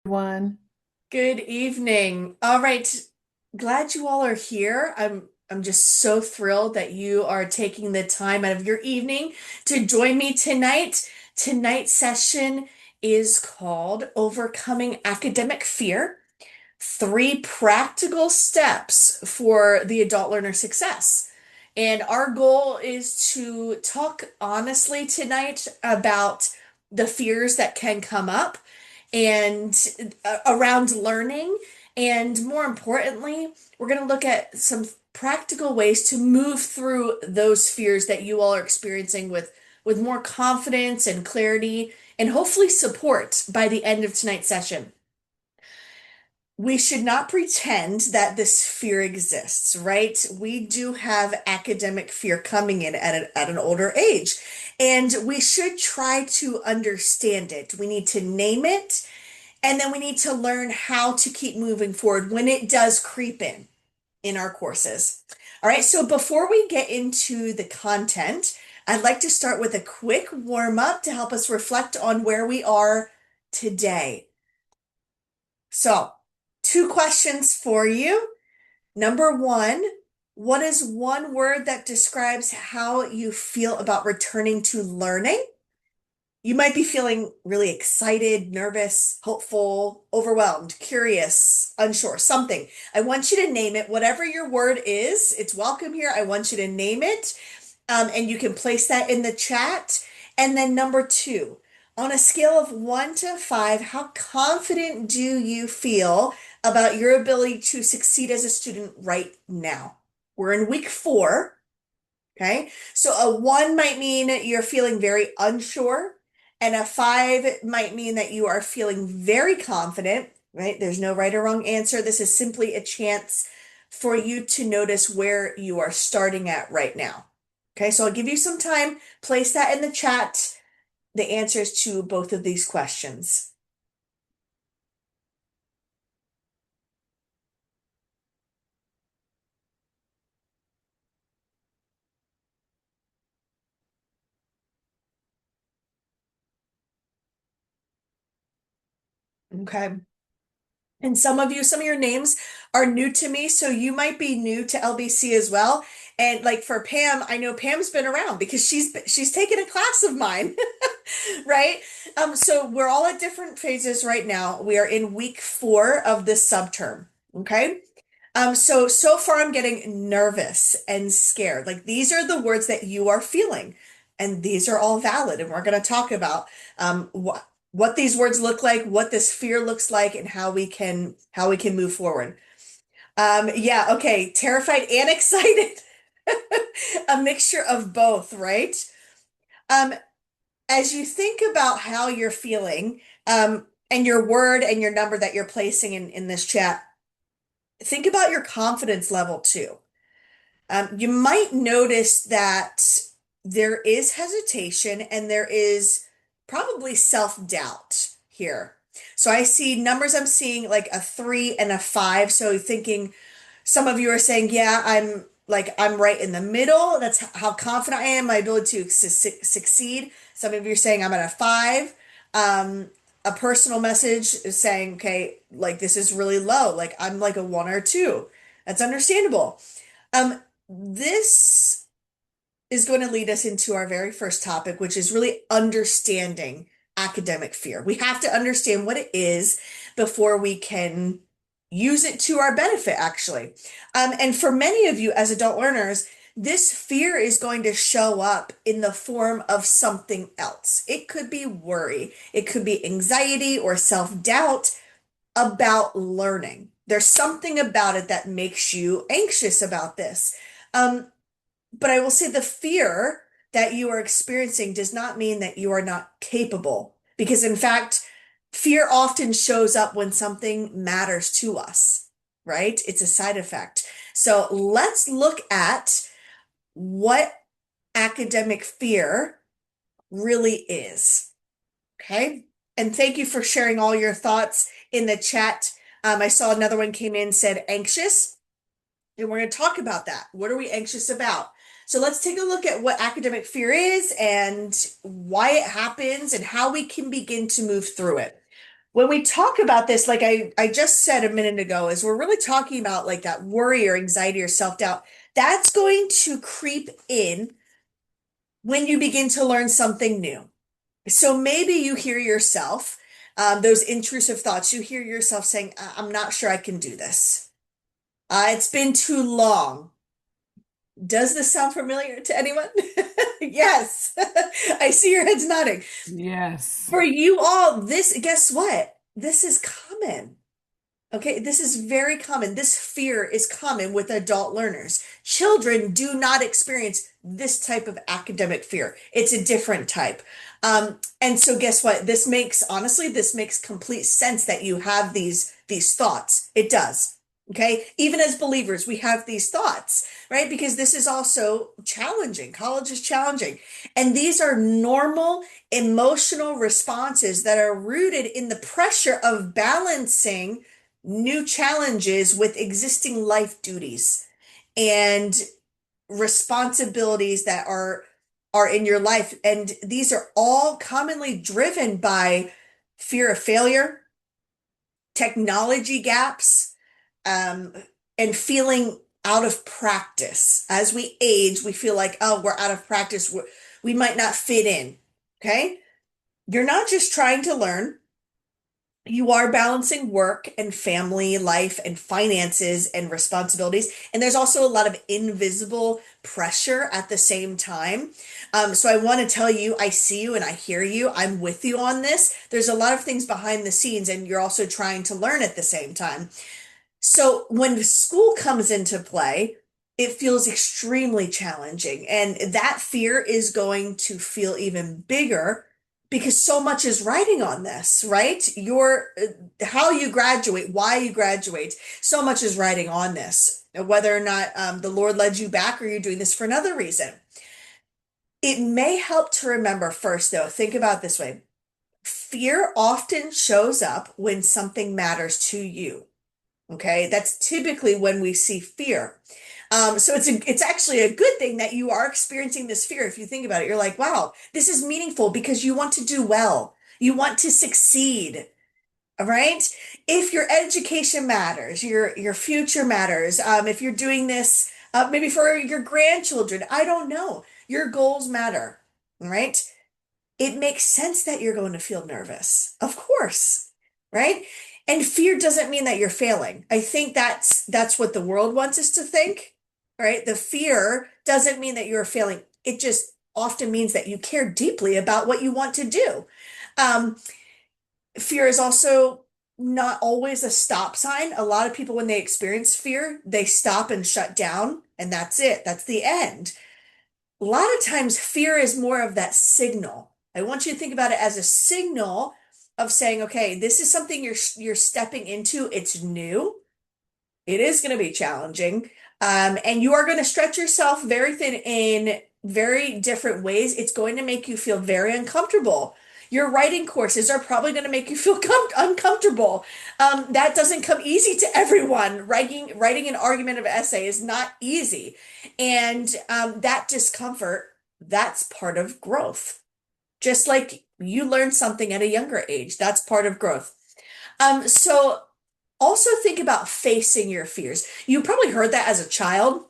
One. Good evening. All right. Glad you all are here. I'm just so thrilled that you are taking the time out of your evening to join me tonight. Tonight's session is called Overcoming Academic Fear: Three Practical Steps for the Adult Learner Success. And our goal is to talk honestly tonight about the fears that can come up and around learning. And more importantly, we're going to look at some practical ways to move through those fears that you all are experiencing with more confidence and clarity and hopefully support by the end of tonight's session. We should not pretend that this fear exists, right? We do have academic fear coming in at an older age, and we should try to understand it. We need to name it, and then we need to learn how to keep moving forward when it does creep in our courses. All right, so before we get into the content, I'd like to start with a quick warm up to help us reflect on where we are today. So, two questions for you. Number one, what is one word that describes how you feel about returning to learning? You might be feeling really excited, nervous, hopeful, overwhelmed, curious, unsure, something. I want you to name it. Whatever your word is, it's welcome here. I want you to name it. And you can place that in the chat. And then number two, on a scale of 1 to 5, how confident do you feel about your ability to succeed as a student right now? We're in week 4. Okay. So a 1 might mean you're feeling very unsure, and a 5 might mean that you are feeling very confident, right? There's no right or wrong answer. This is simply a chance for you to notice where you are starting at right now. Okay. So I'll give you some time. Place that in the chat, the answers to both of these questions. Okay. And some of your names are new to me, so you might be new to LBC as well. And like for Pam, I know Pam's been around because she's taken a class of mine, right? So we're all at different phases right now. We are in week 4 of this subterm, okay? So far I'm getting nervous and scared. Like these are the words that you are feeling, and these are all valid. And we're going to talk about what these words look like, what this fear looks like, and how we can move forward. Yeah, okay, terrified and excited. A mixture of both, right? Um, as you think about how you're feeling, and your word and your number that you're placing in this chat, think about your confidence level too. You might notice that there is hesitation and there is probably self-doubt here. So I see numbers, I'm seeing like a 3 and a 5. So thinking some of you are saying, yeah, I'm right in the middle. That's how confident I am, my ability to succeed. Some of you are saying I'm at a 5. A personal message is saying, okay, like this is really low. Like I'm like a 1 or 2. That's understandable. This is going to lead us into our very first topic, which is really understanding academic fear. We have to understand what it is before we can use it to our benefit, actually. And for many of you as adult learners, this fear is going to show up in the form of something else. It could be worry, it could be anxiety or self-doubt about learning. There's something about it that makes you anxious about this. Um, but I will say the fear that you are experiencing does not mean that you are not capable, because in fact, fear often shows up when something matters to us, right? It's a side effect. So let's look at what academic fear really is. Okay. And thank you for sharing all your thoughts in the chat. I saw another one came in, said anxious. And we're going to talk about that. What are we anxious about? So let's take a look at what academic fear is and why it happens and how we can begin to move through it. when we talk about this, like I just said a minute ago, is we're really talking about like that worry or anxiety or self-doubt. That's going to creep in when you begin to learn something new. So maybe you hear yourself, those intrusive thoughts, you hear yourself saying, I'm not sure I can do this. It's been too long. Does this sound familiar to anyone? Yes. I see your heads nodding. Yes. For you all, this, guess what? This is common. Okay, this is very common. This fear is common with adult learners. Children do not experience this type of academic fear. It's a different type. And so guess what? Honestly, this makes complete sense that you have these thoughts. It does. Okay, even as believers, we have these thoughts, right? Because this is also challenging. College is challenging. And these are normal emotional responses that are rooted in the pressure of balancing new challenges with existing life duties and responsibilities that are in your life, and these are all commonly driven by fear of failure, technology gaps, um, and feeling out of practice. As we age, we feel like, oh, we're out of practice, we might not fit in. Okay, you're not just trying to learn, you are balancing work and family life and finances and responsibilities. And there's also a lot of invisible pressure at the same time. So I want to tell you, I see you and I hear you. I'm with you on this. There's a lot of things behind the scenes, and you're also trying to learn at the same time. So when school comes into play, it feels extremely challenging. And that fear is going to feel even bigger because so much is riding on this, right? How you graduate, why you graduate, so much is riding on this. Whether or not the Lord led you back or you're doing this for another reason. It may help to remember first, though, think about it this way. Fear often shows up when something matters to you. Okay, that's typically when we see fear. So it's actually a good thing that you are experiencing this fear. If you think about it, you're like, wow, this is meaningful because you want to do well. You want to succeed. All right. If your education matters, your future matters, if you're doing this, maybe for your grandchildren, I don't know. Your goals matter. All right. It makes sense that you're going to feel nervous. Of course, right? And fear doesn't mean that you're failing. I think that's what the world wants us to think, right? The fear doesn't mean that you're failing. It just often means that you care deeply about what you want to do. Um, Fear is also not always a stop sign. A lot of people, when they experience fear, they stop and shut down, and that's it. That's the end. A lot of times, fear is more of that signal. I want you to think about it as a signal of saying, okay, this is something you're stepping into. It's new. It is going to be challenging. And you are going to stretch yourself very thin in very different ways. It's going to make you feel very uncomfortable. Your writing courses are probably going to make you feel uncomfortable. That doesn't come easy to everyone. Writing an argumentative essay is not easy. And that discomfort, that's part of growth. Just like you learn something at a younger age, that's part of growth. So also think about facing your fears. You probably heard that as a child.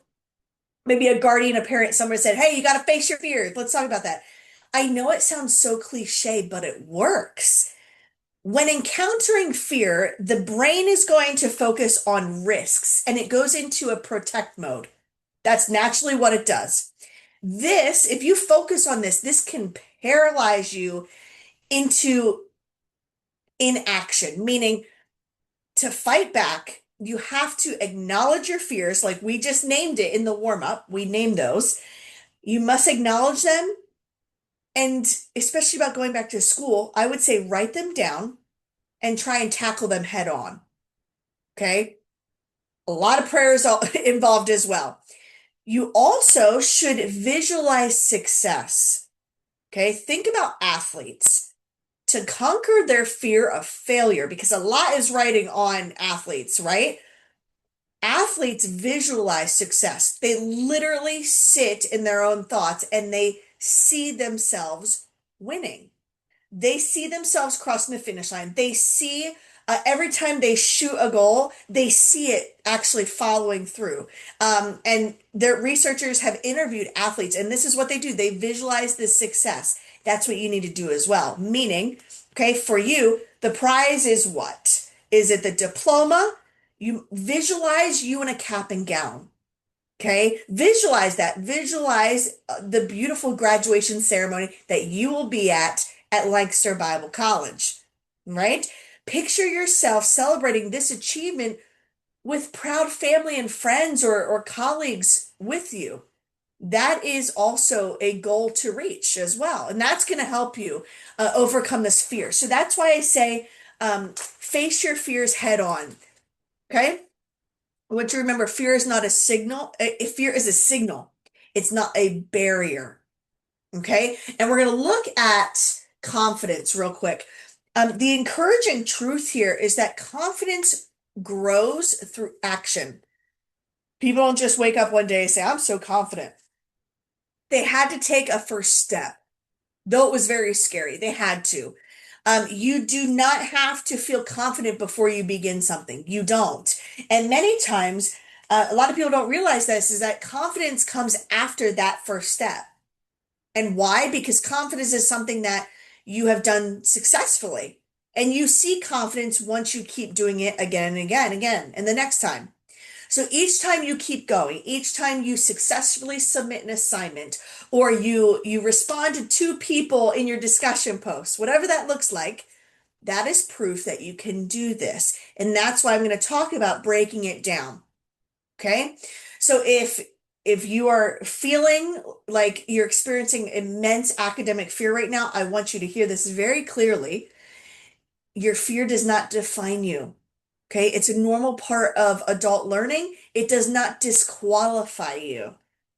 Maybe a guardian, a parent, someone said, hey, you got to face your fears. Let's talk about that. I know it sounds so cliche, but it works. When encountering fear, the brain is going to focus on risks and it goes into a protect mode. That's naturally what it does. If you focus on this can paralyze you into inaction, meaning to fight back, you have to acknowledge your fears, like we just named it in the warm up. We named those. You must acknowledge them. And especially about going back to school, I would say write them down and try and tackle them head on. Okay. A lot of prayers involved as well. You also should visualize success. Okay. Think about athletes to conquer their fear of failure because a lot is riding on athletes, right? Athletes visualize success. They literally sit in their own thoughts and they see themselves winning. They see themselves crossing the finish line. They see every time they shoot a goal, they see it actually following through. And their researchers have interviewed athletes, and this is what they do. They visualize this success. That's what you need to do as well. Meaning, okay, for you, the prize is what? Is it the diploma? You visualize you in a cap and gown. Okay, visualize that. Visualize the beautiful graduation ceremony that you will be at Lancaster Bible College, right? Picture yourself celebrating this achievement with proud family and friends or colleagues with you. That is also a goal to reach as well. And that's going to help you overcome this fear. So that's why I say face your fears head on. Okay. I want you to remember fear is not a signal. Fear is a signal. It's not a barrier. Okay. And we're going to look at confidence real quick. The encouraging truth here is that confidence grows through action. People don't just wake up one day and say, I'm so confident. They had to take a first step, though it was very scary. They had to. You do not have to feel confident before you begin something. You don't. And many times, a lot of people don't realize this is that confidence comes after that first step. And why? Because confidence is something that you have done successfully. And you see confidence once you keep doing it again and again and again, and the next time. So each time you keep going, each time you successfully submit an assignment, or you respond to two people in your discussion posts, whatever that looks like, that is proof that you can do this. And that's why I'm going to talk about breaking it down. Okay? So if you are feeling like you're experiencing immense academic fear right now, I want you to hear this very clearly. Your fear does not define you. Okay, it's a normal part of adult learning. It does not disqualify you.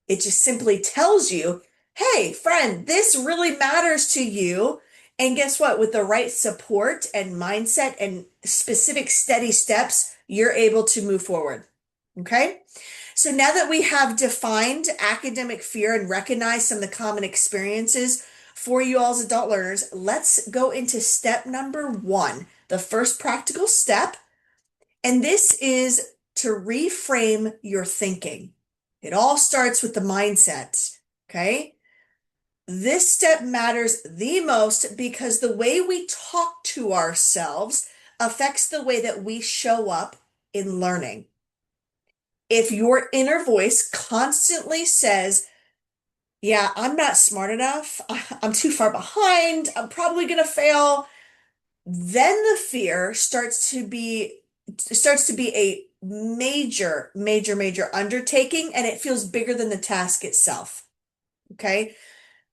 It just simply tells you, hey, friend, this really matters to you. And guess what? With the right support and mindset and specific steady steps, you're able to move forward. Okay, so now that we have defined academic fear and recognized some of the common experiences for you all as adult learners, let's go into step number one, the first practical step. And this is to reframe your thinking. It all starts with the mindset, okay? This step matters the most because the way we talk to ourselves affects the way that we show up in learning. If your inner voice constantly says, yeah, I'm not smart enough, I'm too far behind, I'm probably going to fail, then the fear starts to be a major undertaking, and it feels bigger than the task itself. Okay.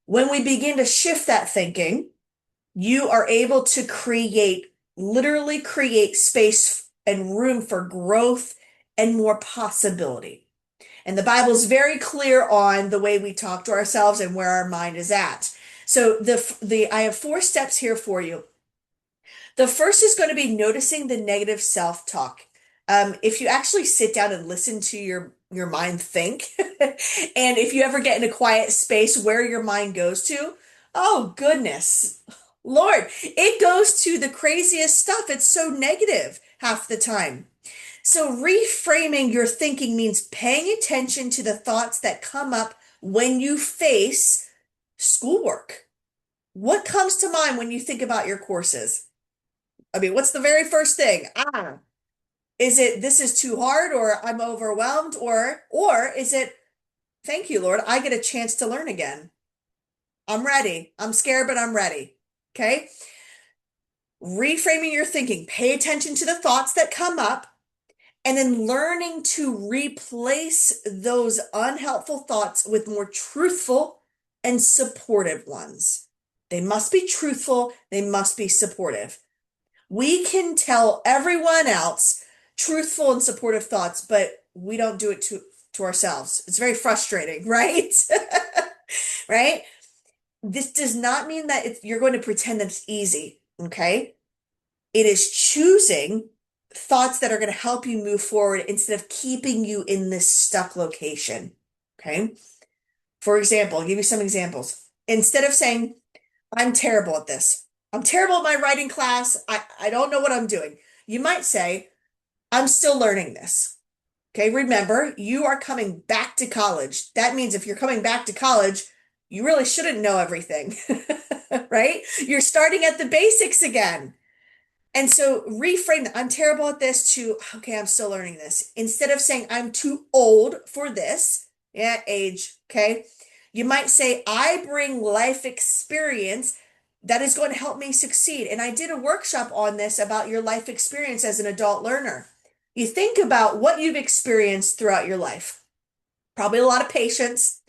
When we begin to shift that thinking, you are able to literally create space and room for growth and more possibility. And the Bible is very clear on the way we talk to ourselves and where our mind is at. So I have four steps here for you. The first is going to be noticing the negative self-talk. If you actually sit down and listen to your mind think, and if you ever get in a quiet space where your mind goes to, oh goodness, Lord, it goes to the craziest stuff. It's so negative half the time. So reframing your thinking means paying attention to the thoughts that come up when you face schoolwork. What comes to mind when you think about your courses? I mean, what's the very first thing? Is it this is too hard or I'm overwhelmed or is it thank you, Lord, I get a chance to learn again. I'm ready. I'm scared, but I'm ready. Okay? Reframing your thinking. Pay attention to the thoughts that come up and then learning to replace those unhelpful thoughts with more truthful and supportive ones. They must be truthful, they must be supportive. We can tell everyone else truthful and supportive thoughts, but we don't do it to ourselves. It's very frustrating, right? Right? This does not mean that you're going to pretend that it's easy, okay? It is choosing thoughts that are going to help you move forward instead of keeping you in this stuck location, okay? For example, I'll give you some examples. Instead of saying, I'm terrible at this, I'm terrible at my writing class. I don't know what I'm doing. You might say, I'm still learning this. Okay, remember, you are coming back to college. That means if you're coming back to college, you really shouldn't know everything, right? You're starting at the basics again. And so reframe that I'm terrible at this to, okay, I'm still learning this. Instead of saying I'm too old for this, yeah, age, okay? You might say, I bring life experience that is going to help me succeed. And I did a workshop on this about your life experience as an adult learner. You think about what you've experienced throughout your life. Probably a lot of patience.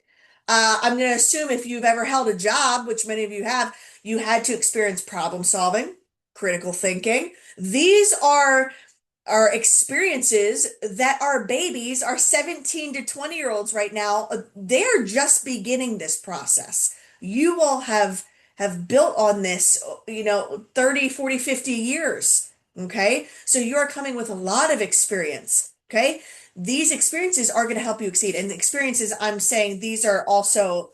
I'm going to assume if you've ever held a job, which many of you have, you had to experience problem solving, critical thinking. These are experiences that our babies, our 17 to 20-year-olds right now, they're just beginning this process. You all have built on this, 30, 40, 50 years. Okay? So you're coming with a lot of experience. Okay? These experiences are going to help you exceed. And the experiences, I'm saying these are also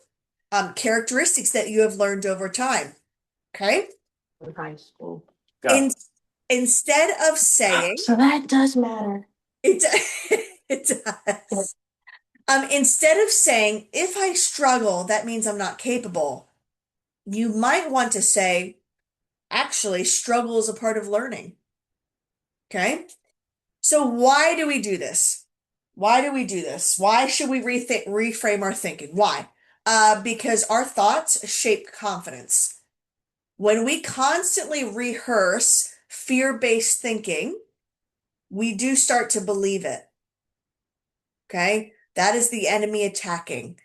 characteristics that you have learned over time. Okay? In high school. In, instead of saying, So that does matter. it, it does. Instead of saying, if I struggle, that means I'm not capable, you might want to say, actually, struggle is a part of learning. Okay? So why do we do this? Why do we do this? Why should we reframe our thinking? Why? Because our thoughts shape confidence. When we constantly rehearse fear-based thinking, we do start to believe it. Okay? That is the enemy attacking.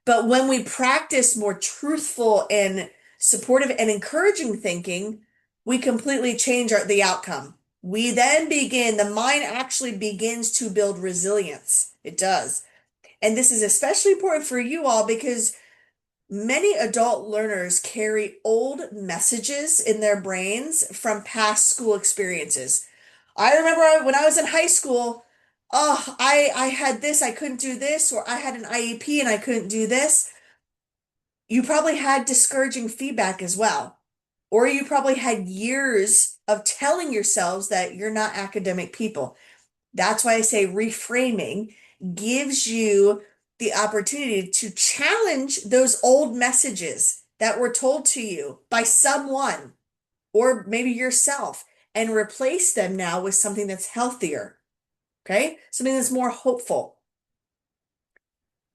But when we practice more truthful and supportive and encouraging thinking, we completely change the outcome. We then the mind actually begins to build resilience. It does. And this is especially important for you all because many adult learners carry old messages in their brains from past school experiences. I remember when I was in high school, oh, I had this, I couldn't do this, or I had an IEP and I couldn't do this. You probably had discouraging feedback as well. Or you probably had years of telling yourselves that you're not academic people. That's why I say reframing gives you the opportunity to challenge those old messages that were told to you by someone or maybe yourself and replace them now with something that's healthier. Okay? Something that's more hopeful.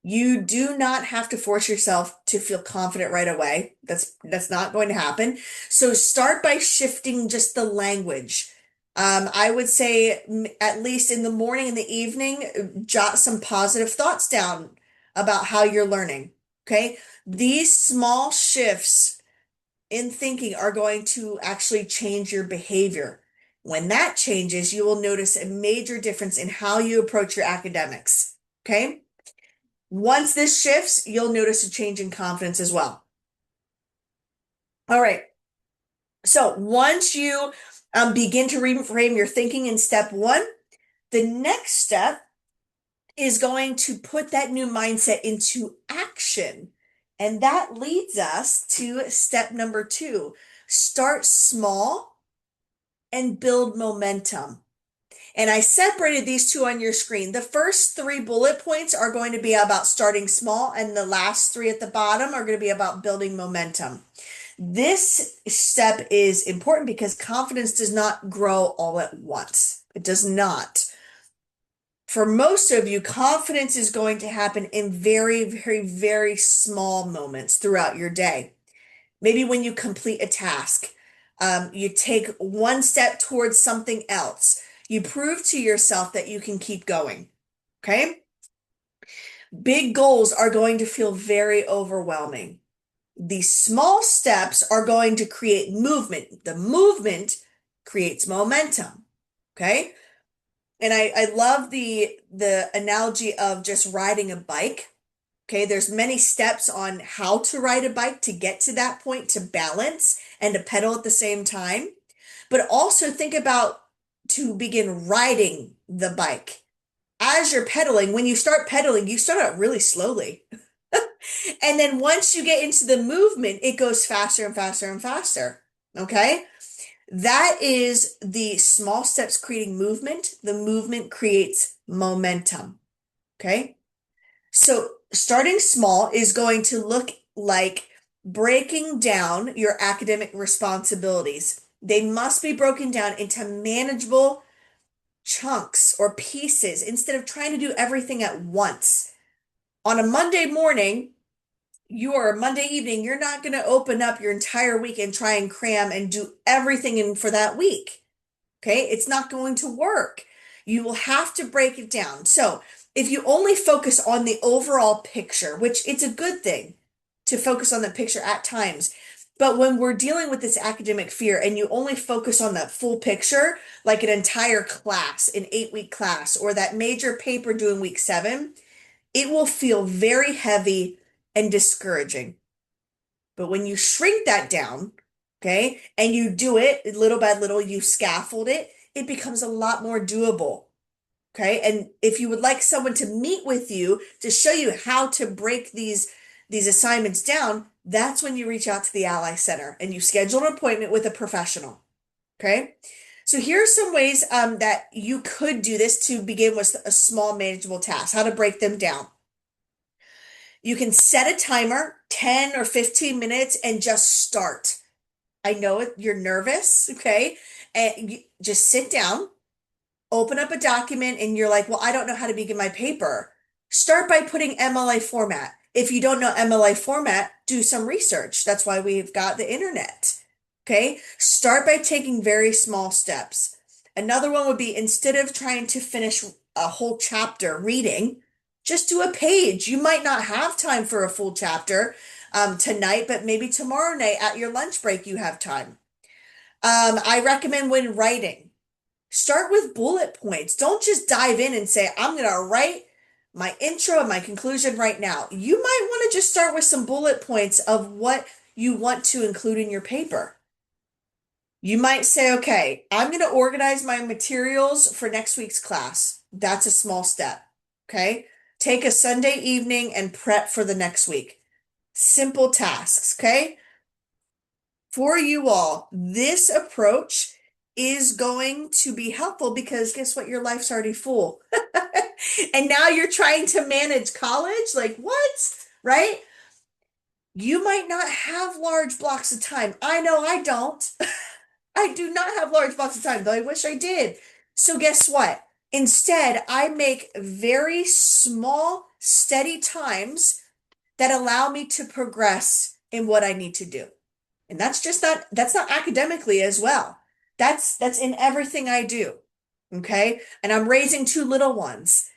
You do not have to force yourself to feel confident right away. That's not going to happen. So start by shifting just the language. I would say at least in the morning and the evening, jot some positive thoughts down about how you're learning. Okay? These small shifts in thinking are going to actually change your behavior. When that changes, you will notice a major difference in how you approach your academics. Okay? Once this shifts, you'll notice a change in confidence as well. All right. So once you begin to reframe your thinking in step one, the next step is going to put that new mindset into action. And that leads us to step number two. Start small and build momentum. And I separated these two on your screen. The first three bullet points are going to be about starting small, and the last three at the bottom are going to be about building momentum. This step is important because confidence does not grow all at once. It does not. For most of you, confidence is going to happen in very, very, very small moments throughout your day. Maybe when you complete a task, you take one step towards something else. You prove to yourself that you can keep going. Okay? Big goals are going to feel very overwhelming. These small steps are going to create movement. The movement creates momentum. Okay? And I love the analogy of just riding a bike. Okay, there's many steps on how to ride a bike to get to that point to balance and to pedal at the same time. But also think about to begin riding the bike. As you're pedaling, when you start pedaling, you start out really slowly. And then once you get into the movement, it goes faster and faster and faster. Okay. That is the small steps creating movement. The movement creates momentum. Okay. So starting small is going to look like breaking down your academic responsibilities. They must be broken down into manageable chunks or pieces instead of trying to do everything at once. On a Monday morning, Monday evening, you're not going to open up your entire week and try and cram and do everything in for that week. Okay, it's not going to work. You will have to break it down. So, if you only focus on the overall picture, which it's a good thing to focus on the picture at times, but when we're dealing with this academic fear and you only focus on that full picture, like an entire class, an 8-week class, or that major paper due in week 7, it will feel very heavy and discouraging. But when you shrink that down, okay, and you do it little by little, you scaffold it, it becomes a lot more doable. Okay. And if you would like someone to meet with you to show you how to break these assignments down, that's when you reach out to the Ally Center and you schedule an appointment with a professional. Okay. So here are some ways that you could do this to begin with a small manageable task, how to break them down. You can set a timer, 10 or 15 minutes, and just start. I know you're nervous, okay? And you just sit down, open up a document, and you're like, well, I don't know how to begin my paper. Start by putting MLA format. If you don't know MLA format, do some research. That's why we've got the internet. Okay? Start by taking very small steps. Another one would be instead of trying to finish a whole chapter reading, just do a page. You might not have time for a full chapter tonight, but maybe tomorrow night at your lunch break, you have time. I recommend when writing, start with bullet points. Don't just dive in and say, I'm going to write my intro and my conclusion right now. You might want to just start with some bullet points of what you want to include in your paper. You might say, okay, I'm going to organize my materials for next week's class. That's a small step. Okay. Take a Sunday evening and prep for the next week. Simple tasks. Okay. For you all, this approach is going to be helpful because guess what? Your life's already full. And now you're trying to manage college? Like, what? Right? You might not have large blocks of time. I know I don't. I do not have large blocks of time, though I wish I did. So guess what? Instead, I make very small, steady times that allow me to progress in what I need to do. And that's not academically as well. That's in everything I do. Okay? And I'm raising 2 little ones.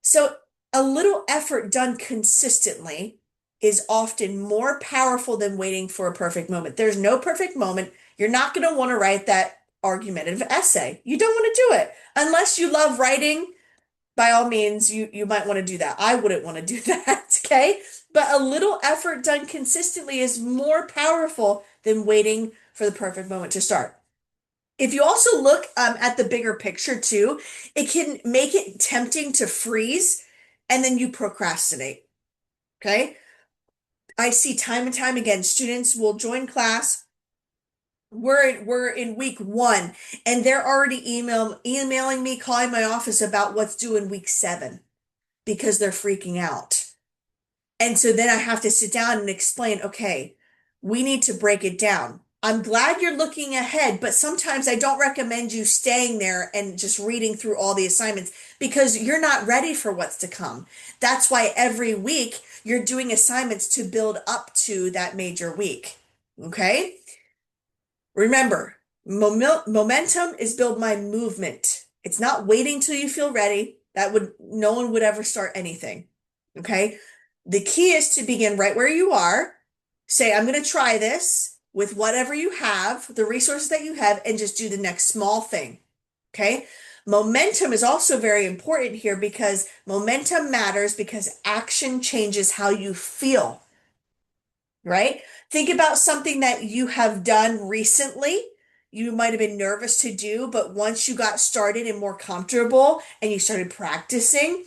So a little effort done consistently is often more powerful than waiting for a perfect moment. There's no perfect moment. You're not going to want to write that argumentative essay. You don't want to do it unless you love writing. By all means, you might want to do that. I wouldn't want to do that, okay? But a little effort done consistently is more powerful than waiting for the perfect moment to start. If you also look at the bigger picture too, it can make it tempting to freeze and then you procrastinate. Okay. I see time and time again, students will join class. We're in week 1 and they're already emailing me, calling my office about what's due in week 7 because they're freaking out. And so then I have to sit down and explain, okay, we need to break it down. I'm glad you're looking ahead, but sometimes I don't recommend you staying there and just reading through all the assignments because you're not ready for what's to come. That's why every week you're doing assignments to build up to that major week. Okay? Remember, momentum is built by movement. It's not waiting till you feel ready. No one would ever start anything. Okay? The key is to begin right where you are. Say, I'm going to try this with whatever you have, the resources that you have, and just do the next small thing. Okay? Momentum is also very important here because momentum matters because action changes how you feel. Right? Think about something that you have done recently. You might have been nervous to do, but once you got started and more comfortable and you started practicing,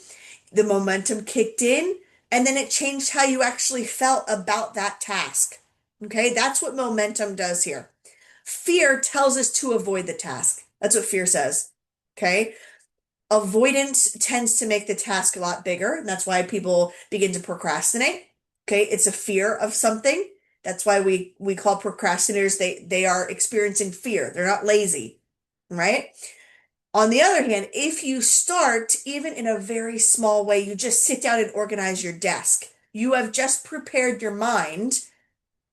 the momentum kicked in and then it changed how you actually felt about that task. Okay, that's what momentum does here. Fear tells us to avoid the task. That's what fear says. Okay. Avoidance tends to make the task a lot bigger, and that's why people begin to procrastinate. Okay. It's a fear of something. That's why we call procrastinators, they are experiencing fear. They're not lazy, right? On the other hand, if you start even in a very small way, you just sit down and organize your desk. You have just prepared your mind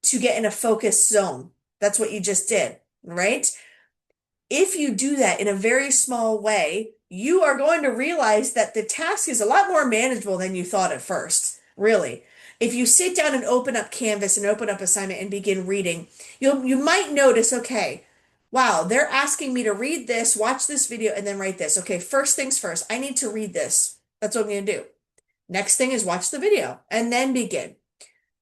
to get in a focused zone. That's what you just did, right? If you do that in a very small way, you are going to realize that the task is a lot more manageable than you thought at first, really. If you sit down and open up Canvas and open up assignment and begin reading, you might notice, okay, wow, they're asking me to read this, watch this video, and then write this. Okay, first things first, I need to read this. That's what I'm going to do. Next thing is watch the video and then begin,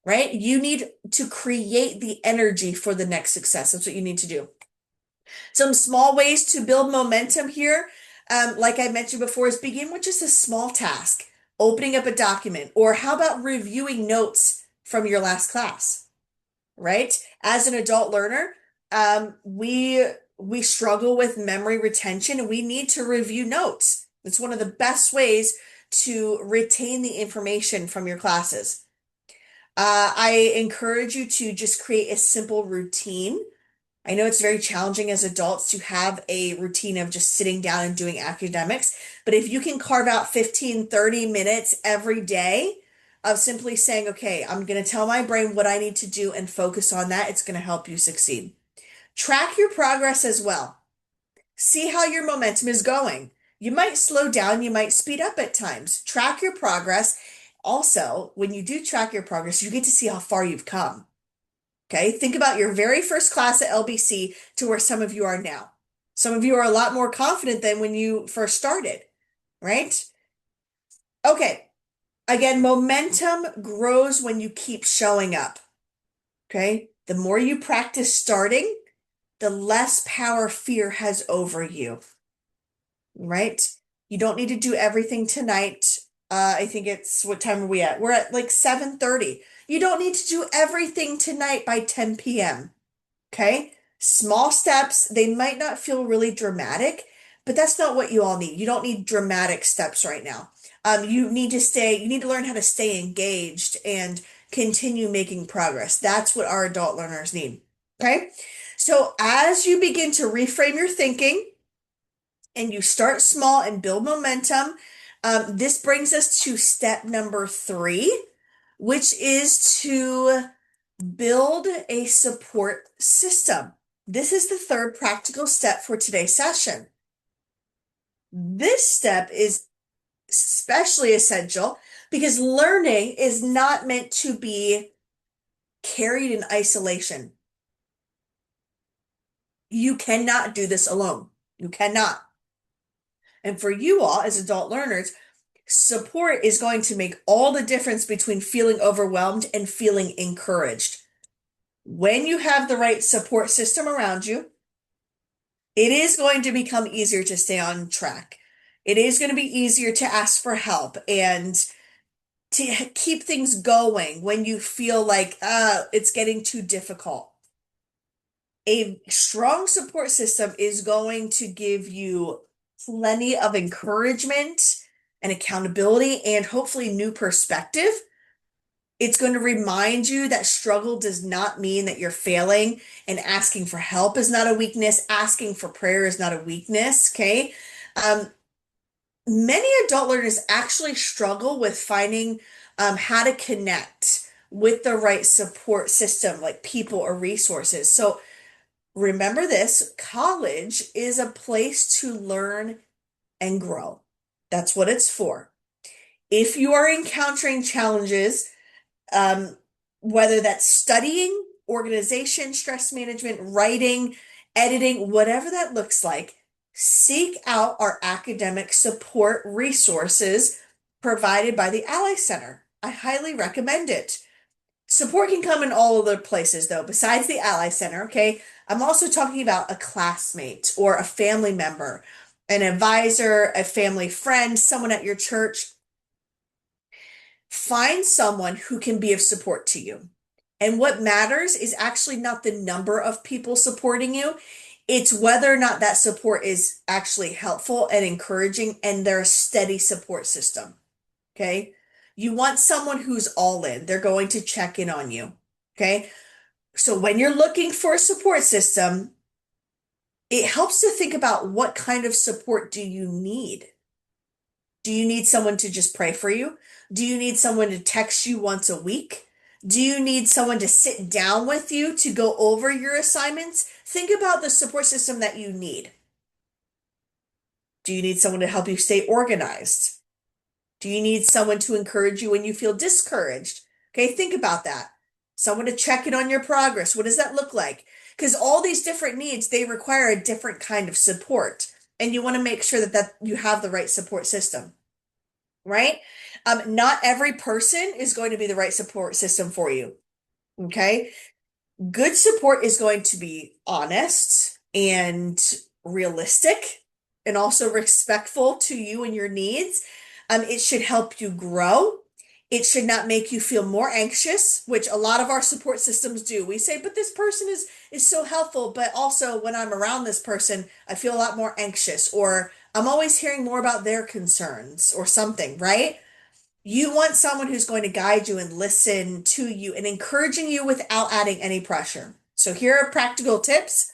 right? You need to create the energy for the next success. That's what you need to do. Some small ways to build momentum here, like I mentioned before, is begin with just a small task, opening up a document, or how about reviewing notes from your last class, right? As an adult learner, we struggle with memory retention, and we need to review notes. It's one of the best ways to retain the information from your classes. I encourage you to just create a simple routine. I know it's very challenging as adults to have a routine of just sitting down and doing academics, but if you can carve out 15, 30 minutes every day of simply saying, okay, I'm going to tell my brain what I need to do and focus on that, it's going to help you succeed. Track your progress as well. See how your momentum is going. You might slow down, you might speed up at times. Track your progress. Also, when you do track your progress, you get to see how far you've come. Okay, think about your very first class at LBC to where some of you are now. Some of you are a lot more confident than when you first started, right? Okay, again, momentum grows when you keep showing up. Okay, the more you practice starting, the less power fear has over you, right? You don't need to do everything tonight. I think it's, what time are we at? We're at like 7:30. You don't need to do everything tonight by 10 p.m. Okay? Small steps, they might not feel really dramatic, but that's not what you all need. You don't need dramatic steps right now. You need to learn how to stay engaged and continue making progress. That's what our adult learners need. Okay? So as you begin to reframe your thinking and you start small and build momentum, this brings us to step number 3, which is to build a support system. This is the third practical step for today's session. This step is especially essential because learning is not meant to be carried in isolation. You cannot do this alone. You cannot. And for you all as adult learners, support is going to make all the difference between feeling overwhelmed and feeling encouraged. When you have the right support system around you, it is going to become easier to stay on track. It is going to be easier to ask for help and to keep things going when you feel like it's getting too difficult. A strong support system is going to give you plenty of encouragement and accountability and hopefully new perspective. It's going to remind you that struggle does not mean that you're failing, and asking for help is not a weakness. Asking for prayer is not a weakness. Okay. Many adult learners actually struggle with finding how to connect with the right support system, like people or resources. So remember this, college is a place to learn and grow. That's what it's for. If you are encountering challenges, whether that's studying, organization, stress management, writing, editing, whatever that looks like, seek out our academic support resources provided by the Ally Center. I highly recommend it. Support can come in all other places, though, besides the Ally Center, okay? I'm also talking about a classmate or a family member, an advisor, a family friend, someone at your church. Find someone who can be of support to you. And what matters is actually not the number of people supporting you. It's whether or not that support is actually helpful and encouraging and they're a steady support system. Okay. You want someone who's all in. They're going to check in on you. Okay. So when you're looking for a support system, it helps to think about what kind of support do you need? Do you need someone to just pray for you? Do you need someone to text you once a week? Do you need someone to sit down with you to go over your assignments? Think about the support system that you need. Do you need someone to help you stay organized? Do you need someone to encourage you when you feel discouraged? Okay, think about that. Someone to check in on your progress. What does that look like? Because all these different needs, they require a different kind of support. And you want to make sure that you have the right support system, right? Not every person is going to be the right support system for you. Okay. Good support is going to be honest and realistic and also respectful to you and your needs. It should help you grow. It should not make you feel more anxious, which a lot of our support systems do. We say, but this person is so helpful, but also when I'm around this person, I feel a lot more anxious, or I'm always hearing more about their concerns or something, right? You want someone who's going to guide you and listen to you and encouraging you without adding any pressure. So here are practical tips.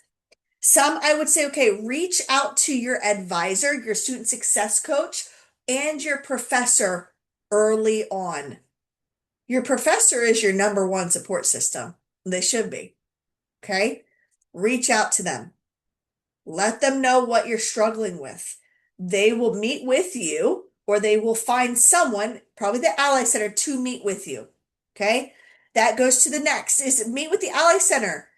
Some I would say, okay, reach out to your advisor, your student success coach, and your professor early on. Your professor is your number one support system. They should be. Okay. Reach out to them. Let them know what you're struggling with. They will meet with you or they will find someone, probably the Ally Center, to meet with you. Okay. That goes to the next is meet with the Ally Center.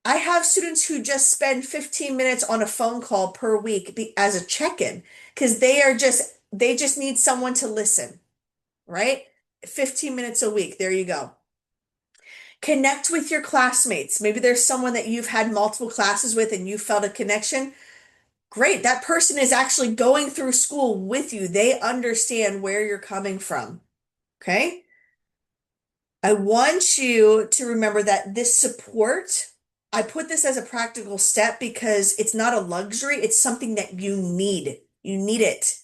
I have students who just spend 15 minutes on a phone call per week as a check-in because they just need someone to listen, right? 15 minutes a week. There you go. Connect with your classmates. Maybe there's someone that you've had multiple classes with and you felt a connection. Great. That person is actually going through school with you. They understand where you're coming from. Okay. I want you to remember that this support, I put this as a practical step because it's not a luxury. It's something that you need. You need it.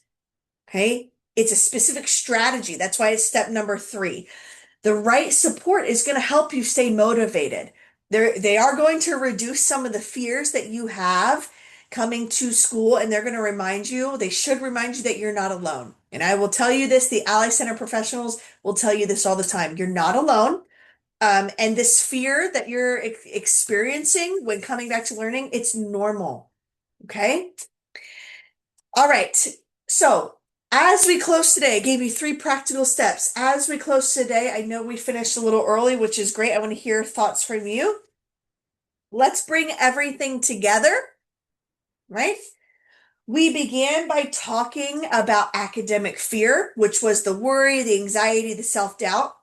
Okay. It's a specific strategy. That's why it's step number 3. The right support is going to help you stay motivated. They are going to reduce some of the fears that you have coming to school, and they're going to they should remind you that you're not alone. And I will tell you this, the Ally Center professionals will tell you this all the time. You're not alone. And this fear that you're experiencing when coming back to learning, it's normal. Okay. All right. So as we close today, I gave you 3 practical steps. As we close today, I know we finished a little early, which is great. I want to hear thoughts from you. Let's bring everything together, right? We began by talking about academic fear, which was the worry, the anxiety, the self-doubt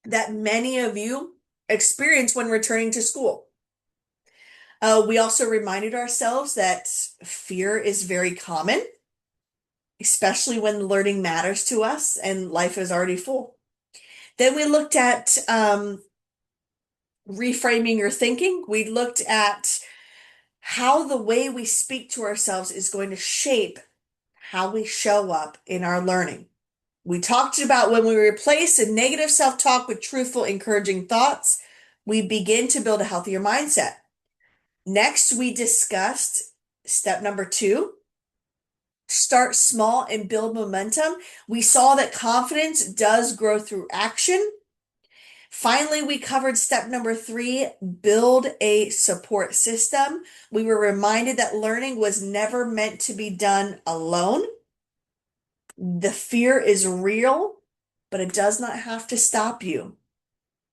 that many of you experience when returning to school. We also reminded ourselves that fear is very common, especially when learning matters to us and life is already full. Then we looked at reframing your thinking. We looked at how the way we speak to ourselves is going to shape how we show up in our learning. We talked about when we replace a negative self-talk with truthful, encouraging thoughts, we begin to build a healthier mindset. Next, we discussed step number 2, start small and build momentum. We saw that confidence does grow through action. Finally, we covered step number 3, build a support system. We were reminded that learning was never meant to be done alone. The fear is real, but it does not have to stop you.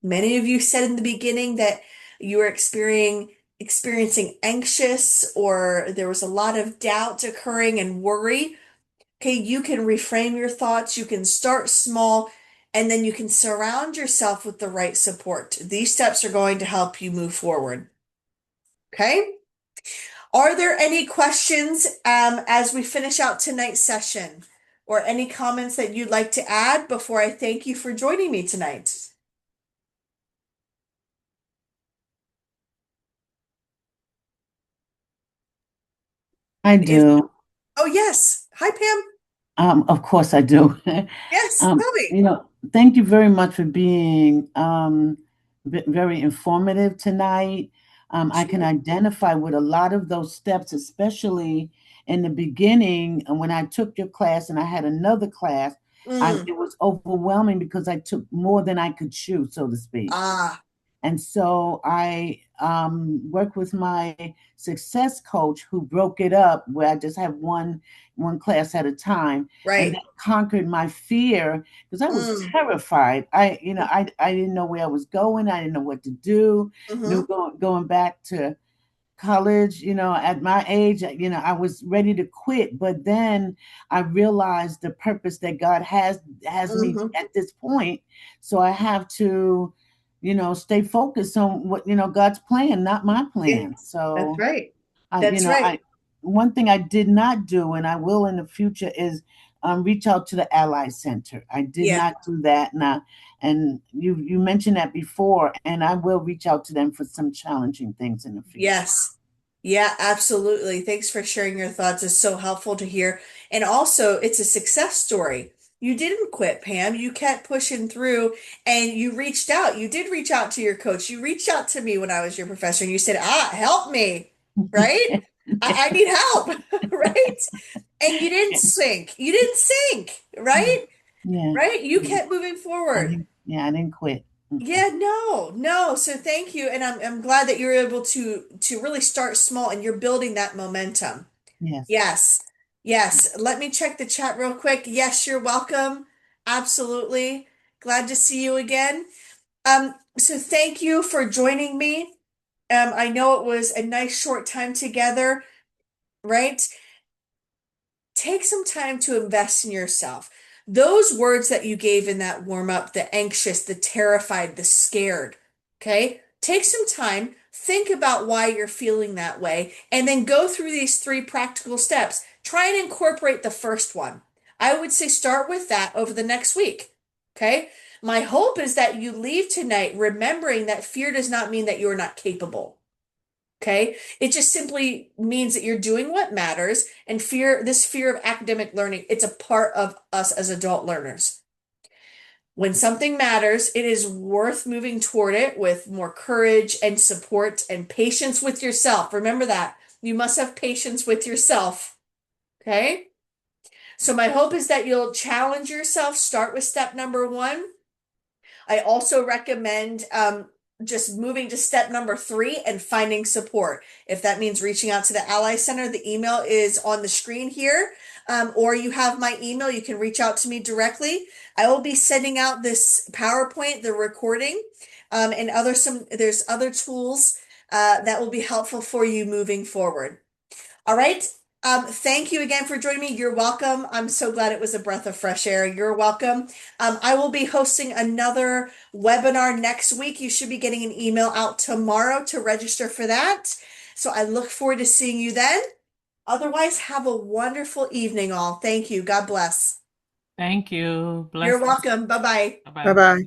Many of you said in the beginning that you were experiencing anxious or there was a lot of doubt occurring and worry. Okay, you can reframe your thoughts, you can start small, and then you can surround yourself with the right support. These steps are going to help you move forward. Okay? Are there any questions as we finish out tonight's session, or any comments that you'd like to add before I thank you for joining me tonight? I If do. Oh yes. Hi Pam. Of course I do. Yes, tell me. Thank you very much for being very informative tonight. I can Sure. identify with a lot of those steps, especially in the beginning when I took your class and I had another class. Mm. It was overwhelming because I took more than I could chew, so to speak. Ah, And so I worked with my success coach who broke it up where I just have one class at a time, and right. that conquered my fear because I was Mm. terrified. I didn't know where I was going. I didn't know what to do. Mm-hmm. Going back to college, at my age, I was ready to quit, but then I realized the purpose that God has me Mm-hmm. at this point. So I have to, stay focused on what, God's plan, not my Yeah, plan. that's So right. I, That's right. I one thing I did not do, and I will in the future, is reach out to the Ally Center. I did Yeah. not do that now, and you mentioned that before, and I will reach out to them for some challenging things in the future. Yes. Yeah, absolutely. Thanks for sharing your thoughts. It's so helpful to hear. And also, it's a success story. You didn't quit, Pam. You kept pushing through and you reached out. You did reach out to your coach. You reached out to me when I was your professor and you said, help me, right? I need help, right? And you didn't sink. You didn't sink, Yeah, right? yeah, Right? You kept moving I forward. didn't. Yeah, I didn't quit. Mm-mm. Yeah, no, no. So thank you, and I'm glad that you're able to really start small and you're building that momentum. Yes. Yes, yes. Let me check the chat real quick. Yes, you're welcome. Absolutely. Glad to see you again. So thank you for joining me. I know it was a nice short time together, right? Take some time to invest in yourself. Those words that you gave in that warm up, the anxious, the terrified, the scared, okay? Take some time, think about why you're feeling that way, and then go through these three practical steps. Try and incorporate the first one. I would say start with that over the next week, okay? My hope is that you leave tonight remembering that fear does not mean that you're not capable. Okay. It just simply means that you're doing what matters and this fear of academic learning, it's a part of us as adult learners. When something matters, it is worth moving toward it with more courage and support and patience with yourself. Remember that. You must have patience with yourself. Okay. So my hope is that you'll challenge yourself. Start with step number one. I also recommend just moving to step number three and finding support. If that means reaching out to the Ally Center, the email is on the screen here, or you have my email. You can reach out to me directly. I will be sending out this PowerPoint, the recording, and there's other tools that will be helpful for you moving forward. All right. Thank you again for joining me. You're welcome. I'm so glad it was a breath of fresh air. You're welcome. I will be hosting another webinar next week. You should be getting an email out tomorrow to register for that. So I look forward to seeing you then. Otherwise, have a wonderful evening, all. Thank you. God bless. Thank you. You're Blessings. welcome. Bye bye. Bye bye. Bye-bye.